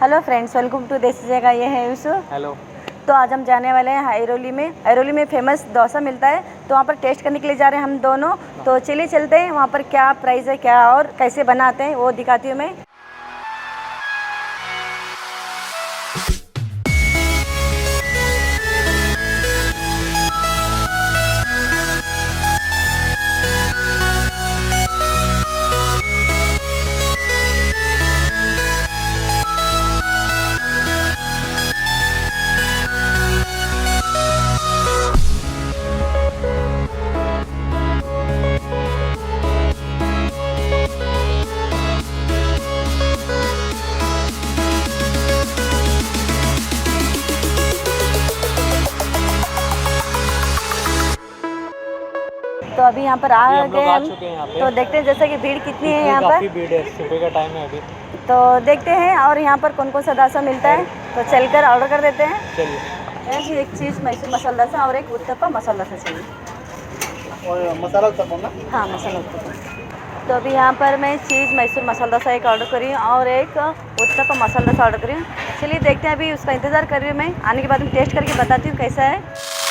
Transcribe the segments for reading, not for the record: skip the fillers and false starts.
Hello friends, welcome to देसी जगह। ये है यूसुफ। हेलो। तो आज हम जाने वाले हैं आयरोली में फेमस डोसा मिलता है, तो वहाँ पर टेस्ट करने के लिए जा रहे हैं हम दोनों। तो चलिए चलते हैं, वहाँ पर क्या प्राइस है, क्या और कैसे बनाते हैं वो दिखाती हूँ मैं। तो अभी यहाँ पर आ गए हम, तो देखते हैं जैसे कि भीड़ कितनी है यहाँ पर। काफी भीड़ है, सुबह का टाइम है अभी। तो देखते हैं और यहाँ पर कौन कौन सा डोसा मिलता है, तो चलकर ऑर्डर कर देते हैं। चलिए। एक चीज़ मैसूर मसाला डोसा और एक उत्तपम मसाला डोसा चाहिए। और मसाला उत्तपम ना? हाँ, मसाला उत्तपम। तो अभी यहाँ पर मैं चीज़ मैसूर मसाला डोसा एक ऑर्डर करी हूँ और एक उत्तपम मसाला डोसा ऑर्डर करी हूँ। चलिए देखते हैं, अभी उसका इंतज़ार कर रही हूँ मैं। आने के बाद मैं टेस्ट करके बताती हूँ कैसा है।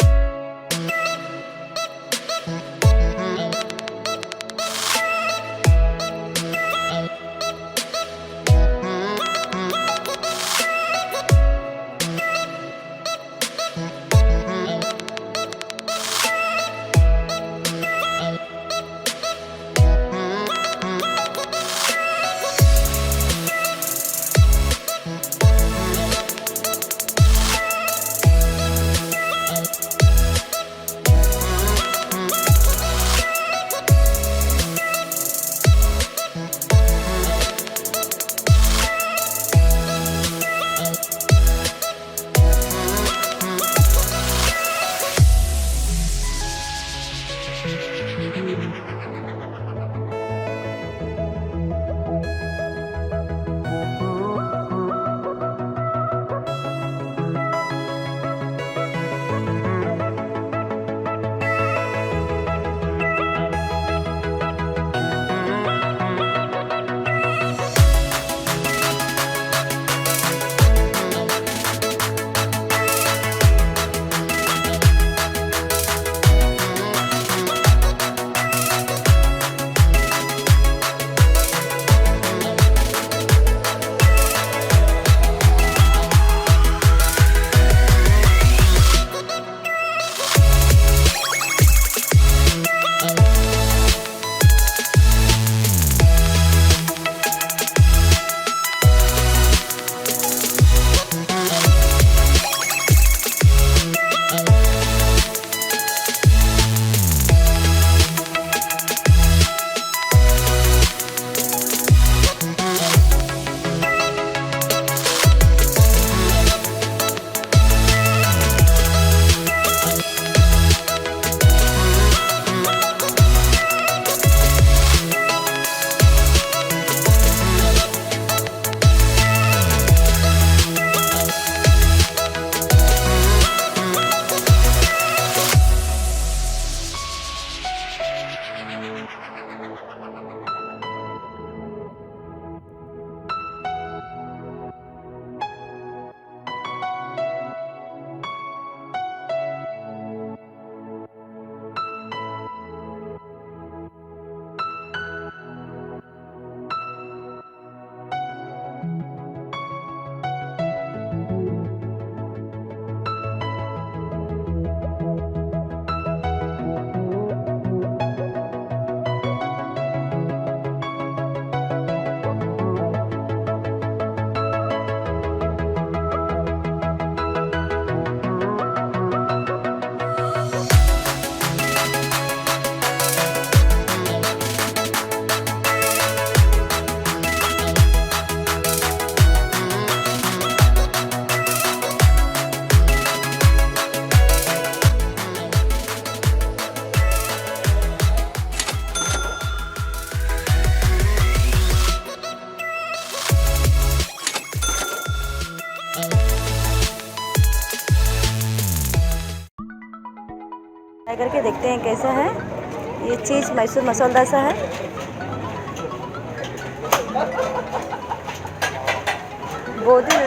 ट्राई करके देखते हैं कैसा है। ये चीज़ मैसूर मसाला डोसा है। बहुत ही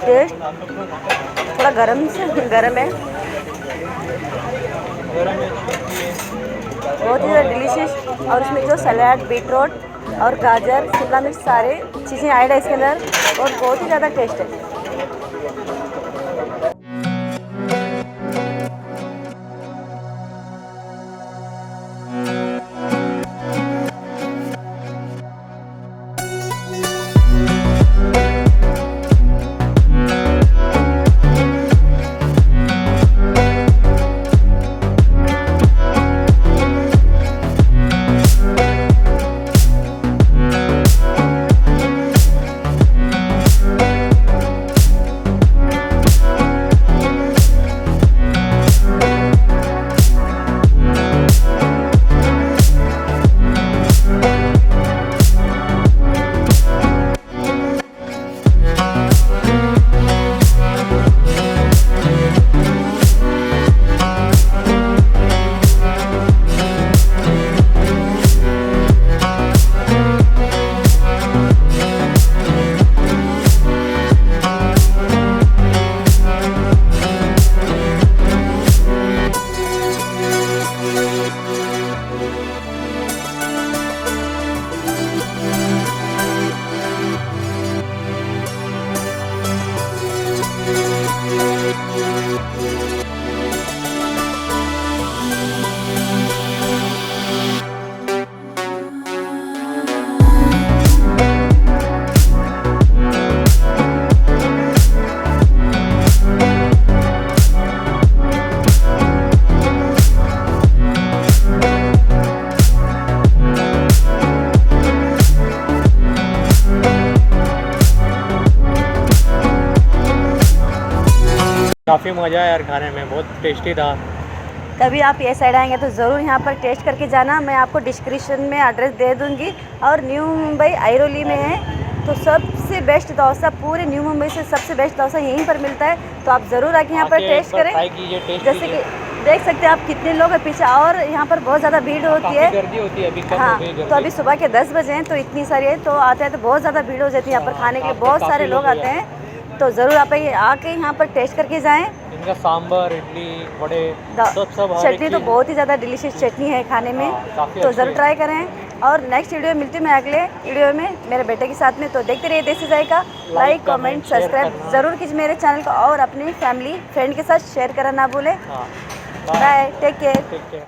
टेस्ट थोड़ा गरम है, बहुत ही ज़्यादा डिलीशियस। और इसमें जो सलाद, बीटरूट और गाजर, शिमला मिर्च सारे चीज़ें ऐड है इसके अंदर और बहुत ही ज़्यादा टेस्ट है। काफ़ी मज़ा आया यार खाने में, बहुत टेस्टी था। कभी आप ये साइड आएंगे तो ज़रूर यहाँ पर टेस्ट करके जाना। मैं आपको डिस्क्रिप्शन में एड्रेस दे दूँगी और न्यू मुंबई आयरोली में है। तो सबसे बेस्ट डोसा पूरे न्यू मुंबई से सबसे बेस्ट डोसा यहीं पर मिलता है। तो आप ज़रूर आके यहाँ पर टेस्ट करें। जैसे कि देख सकते हैं आप कितने लोग हैं पीछे और यहाँ पर बहुत ज़्यादा भीड़ होती है। गर्दी होती है अभी कम हाँ, हो गई गर्दी। तो अभी सुबह के 10 बजे हैं तो इतनी सारी है तो आते हैं तो बहुत ज़्यादा भीड़ हो जाती है यहाँ पर खाने के लिए, बहुत सारे लोग आते हैं। तो ज़रूर आप आके यहाँ पर टेस्ट करके जाएँ। इनका सांभर, इडली, वड़े सब चटनी तो बहुत ही ज़्यादा डिलीशियस चटनी है खाने में। तो ज़रूर ट्राई करें। और नेक्स्ट वीडियो मिलती हूँ मैं अगले वीडियो में मेरे बेटे के साथ में। तो देखते रहिए देसी जायका। लाइक, कमेंट, सब्सक्राइब ज़रूर कीजिए मेरे चैनल को और अपनी फैमिली फ्रेंड के साथ शेयर करना ना भूलें। Bye, take care.